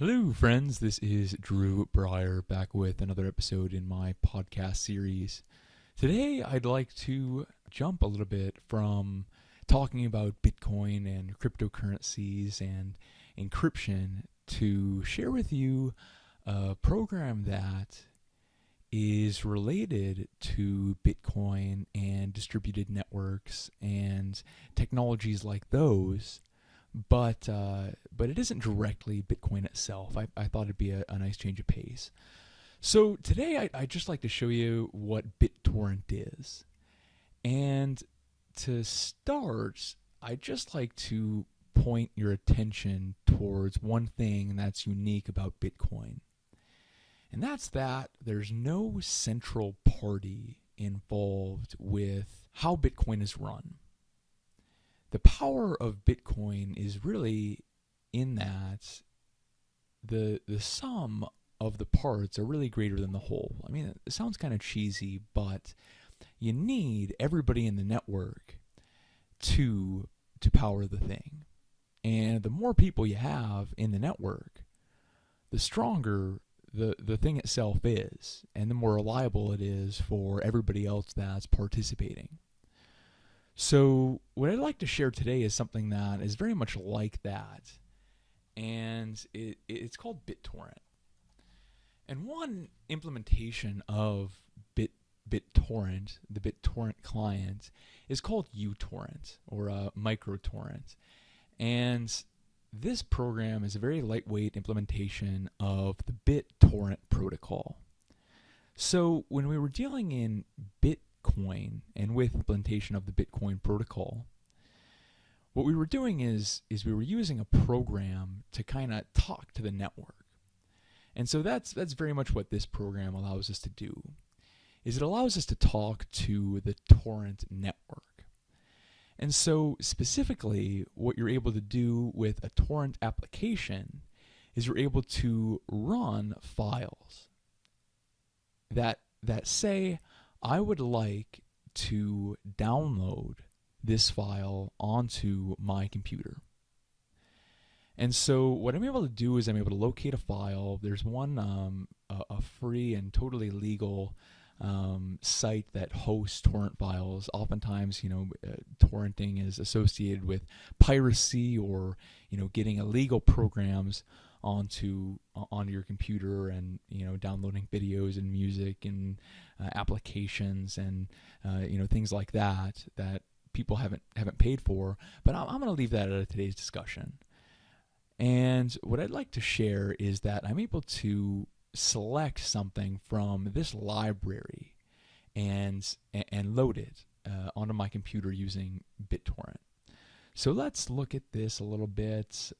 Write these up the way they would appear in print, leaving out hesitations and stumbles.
Hello, friends. This is Drew Breyer back with another episode in my podcast series. Today, I'd like to jump a little bit from talking about Bitcoin and cryptocurrencies and encryption to share with you a program that is related to Bitcoin and distributed networks and technologies like those. But it isn't directly Bitcoin itself. I thought it'd be a nice change of pace. So today I'd just like to show you what BitTorrent is. And to start, I'd just like to point your attention towards one thing that's unique about Bitcoin. And that's that there's no central party involved with how Bitcoin is run. The power of Bitcoin is really in that the sum of the parts are really greater than the whole. I mean, it sounds kind of cheesy, but you need everybody in the network to power the thing. And the more people you have in the network, the stronger the thing itself is, and the more reliable it is for everybody else that's participating. So what I'd like to share today is something that is very much like that, and it's called BitTorrent. And one implementation of BitTorrent, the BitTorrent client, is called uTorrent, or microtorrent. And this program is a very lightweight implementation of the BitTorrent protocol. So when we were dealing in Bitcoin and with implementation of the Bitcoin protocol, what we were doing is we were using a program to kind of talk to the network. And so that's very much what this program allows us to do, is it allows us to talk to the torrent network. And so specifically what you're able to do with a torrent application is you're able to run files that say, I would like to download this file onto my computer. And so what I'm able to do is I'm able to locate a file. There's one a free and totally legal site that hosts torrent files. Oftentimes, torrenting is associated with piracy or, getting illegal programs onto your computer and downloading videos and music and applications and things like that people haven't paid for. But I'm going to leave that out of today's discussion. And what I'd like to share is that I'm able to select something from this library and load it onto my computer using BitTorrent. So let's look at this a little bit.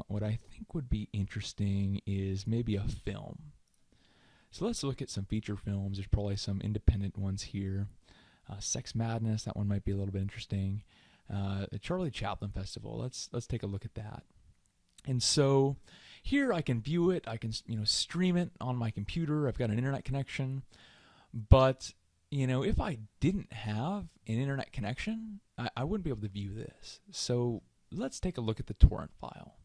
What I think would be interesting is maybe a film. So let's look at some feature films. There's probably some independent ones here. Sex Madness, that one might be a little bit interesting. The Charlie Chaplin Festival, let's take a look at that. And so here I can view it, I can stream it on my computer. I've got an internet connection. But if I didn't have an internet connection, I wouldn't be able to view this. So let's take a look at the torrent file.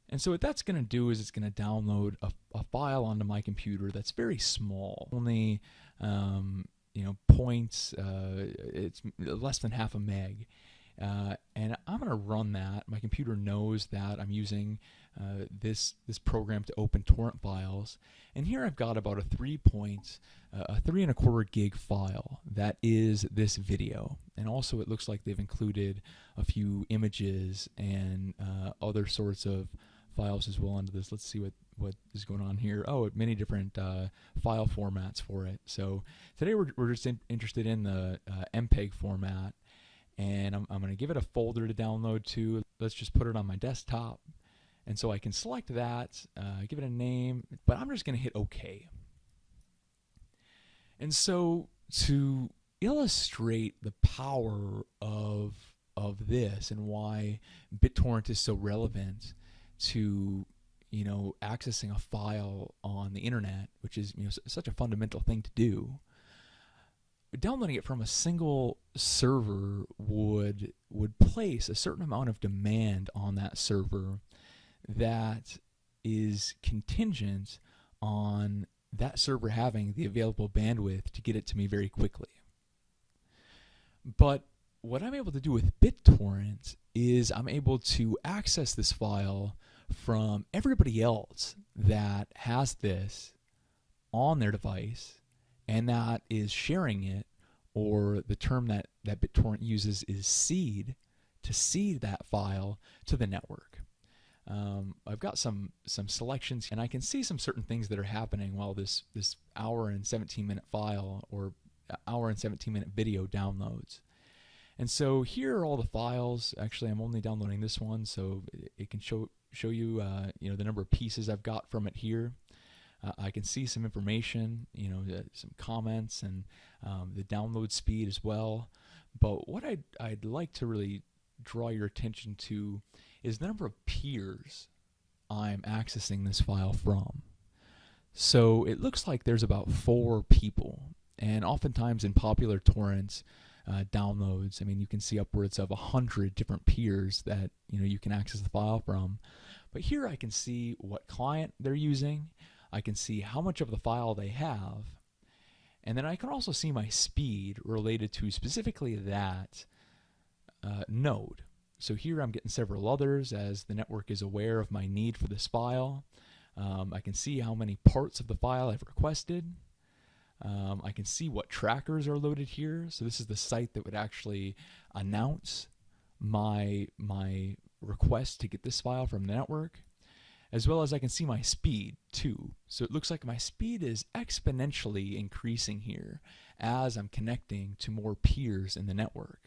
And so what that's going to do is it's going to download a file onto my computer that's very small, only points. It's less than half a meg. And I'm going to run that. My computer knows that I'm using this program to open torrent files. And here I've got about a 3.25 gig file that is this video. And also it looks like they've included a few images and other sorts of files as well into this. Let's see what is going on here. Oh, many different file formats for it. So today we're just interested in the MPEG format. And I'm going to give it a folder to download to. Let's just put it on my desktop. And so I can select that, give it a name, but I'm just going to hit OK. And so to illustrate the power of this and why BitTorrent is so relevant to accessing a file on the internet, which is such a fundamental thing to do, downloading it from a single server would place a certain amount of demand on that server that is contingent on that server having the available bandwidth to get it to me very quickly. But what I'm able to do with BitTorrent is I'm able to access this file from everybody else that has this on their device and that is sharing it, or the term that BitTorrent uses is seed, to seed that file to the network. I've got some selections, and I can see some certain things that are happening while this hour and 17-minute file or hour and 17-minute video downloads. And so here are all the files. Actually, I'm only downloading this one, so it can show you the number of pieces I've got from it here. I can see some information, some comments, and the download speed as well. But what I'd like to really draw your attention to is the number of peers I'm accessing this file from. So it looks like there's about 4 people, and oftentimes in popular torrents downloads, you can see upwards of 100 different peers that you can access the file from. But here I can see what client they're using. I can see how much of the file they have, and then I can also see my speed related to specifically that node. So here I'm getting several others as the network is aware of my need for this file. I can see how many parts of the file I've requested. I can see what trackers are loaded here. So this is the site that would actually announce my request to get this file from the network, as well as I can see my speed too. So it looks like my speed is exponentially increasing here as I'm connecting to more peers in the network.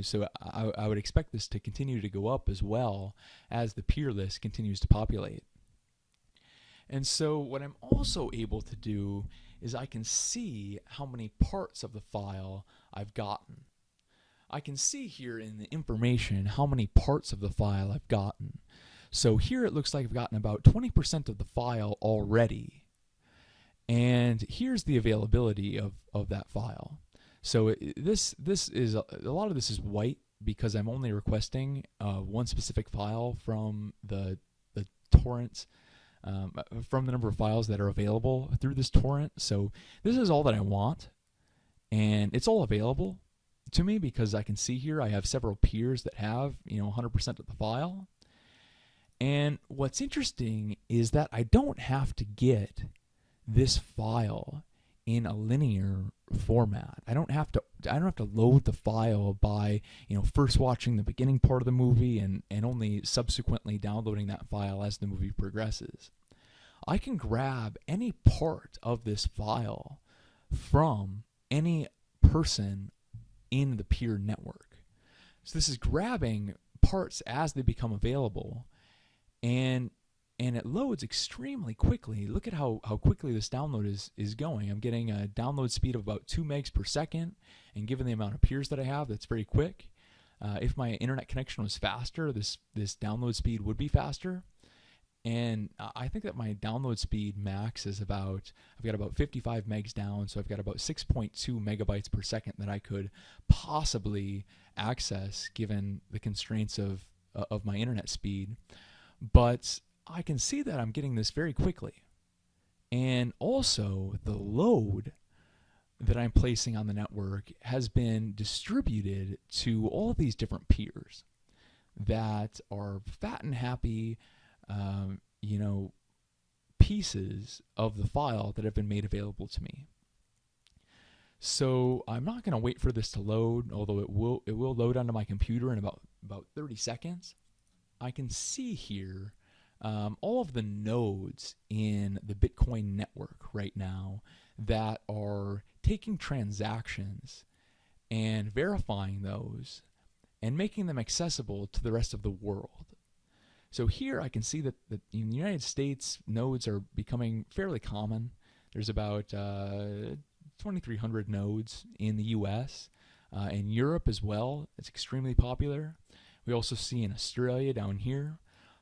So I would expect this to continue to go up as well as the peer list continues to populate. And so what I'm also able to do is I can see how many parts of the file I've gotten. I can see here in the information how many parts of the file I've gotten. So here it looks like I've gotten about 20% of the file already. And here's the availability of that file. So this is a lot of this is white because I'm only requesting one specific file from the torrents, from the number of files that are available through this torrent. So this is all that I want, and it's all available to me because I can see here I have several peers that have 100% of the file. And what's interesting is that I don't have to get this file in a linear format. I don't have to load the file by first watching the beginning part of the movie and only subsequently downloading that file as the movie progresses. I can grab any part of this file from any person in the peer network. So this is grabbing parts as they become available, and it loads extremely quickly. Look at how quickly this download is going. I'm getting a download speed of about 2 megs per second, and given the amount of peers that I have, that's very quick. If my internet connection was faster, this download speed would be faster. And I think that my download speed max is I've got about 55 megs down, so I've got about 6.2 megabytes per second that I could possibly access given the constraints of my internet speed. But I can see that I'm getting this very quickly. And also the load that I'm placing on the network has been distributed to all of these different peers that are fat and happy pieces of the file that have been made available to me. So I'm not going to wait for this to load, although it will load onto my computer in about 30 seconds. I can see here all of the nodes in the Bitcoin network right now that are taking transactions and verifying those and making them accessible to the rest of the world. So here I can see that in the United States, nodes are becoming fairly common. There's about 2,300 nodes in the US. In Europe as well, it's extremely popular. We also see in Australia down here.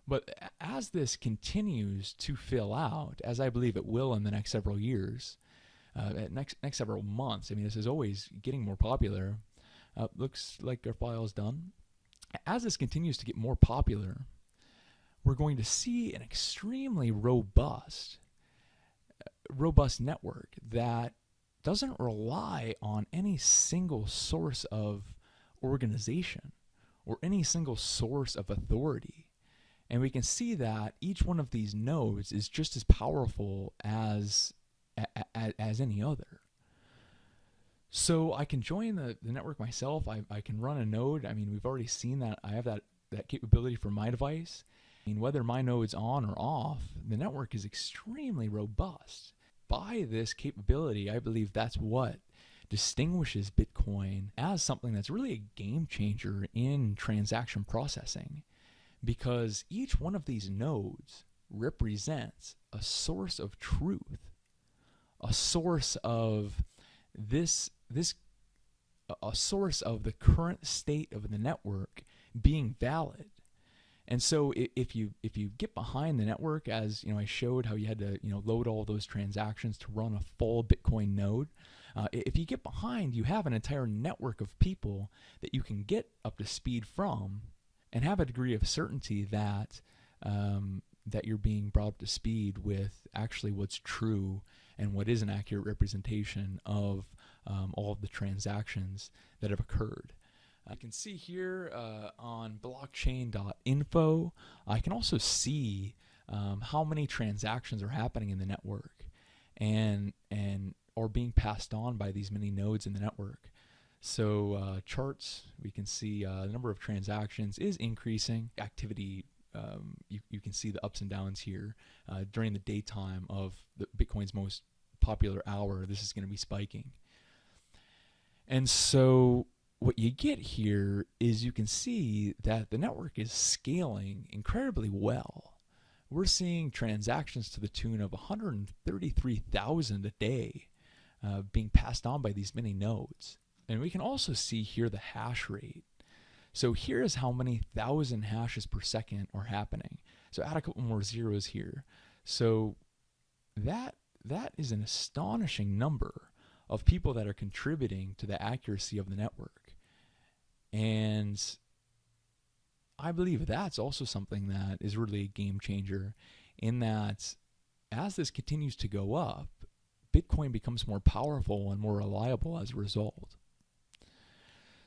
But as this continues to fill out, as I believe it will in the next several years, next several months, this is always getting more popular. Looks like our file is done. As this continues to get more popular, we're going to see an extremely robust network that doesn't rely on any single source of organization or any single source of authority. And we can see that each one of these nodes is just as powerful as any other. So I can join the network myself. I can run a node. I mean, we've already seen that I have that capability for my device. I mean, whether my node's on or off, the network is extremely robust. By this capability, I believe that's what distinguishes Bitcoin as something that's really a game changer in transaction processing, because each one of these nodes represents a source of truth, a source of a source of the current state of the network being valid. And so if you get behind the network, as I showed how you had to load all those transactions to run a full Bitcoin node, if you get behind, you have an entire network of people that you can get up to speed from, and have a degree of certainty that that you're being brought up to speed with actually what's true and what is an accurate representation of all of the transactions that have occurred. I can see here on blockchain.info, I can also see how many transactions are happening in the network and are being passed on by these many nodes in the network. So charts, we can see the number of transactions is increasing. Activity, you can see the ups and downs here. During the daytime of Bitcoin's most popular hour, this is going to be spiking. And so what you get here is you can see that the network is scaling incredibly well. We're seeing transactions to the tune of 133,000 a day being passed on by these many nodes. And we can also see here the hash rate. So here is how many thousand hashes per second are happening. So add a couple more zeros here. So that is an astonishing number of people that are contributing to the accuracy of the network. And I believe that's also something that is really a game changer, in that as this continues to go up, Bitcoin becomes more powerful and more reliable as a result.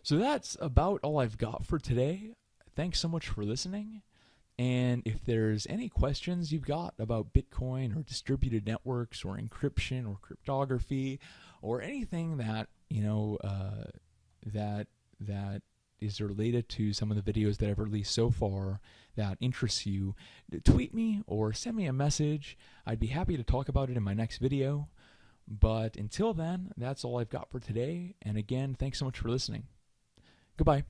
So that's about all I've got for today. Thanks so much for listening. And if there's any questions you've got about Bitcoin or distributed networks or encryption or cryptography or anything that that is related to some of the videos that I've released so far that interests you, tweet me or send me a message. I'd be happy to talk about it in my next video. But until then, that's all I've got for today. And again, thanks so much for listening. Goodbye.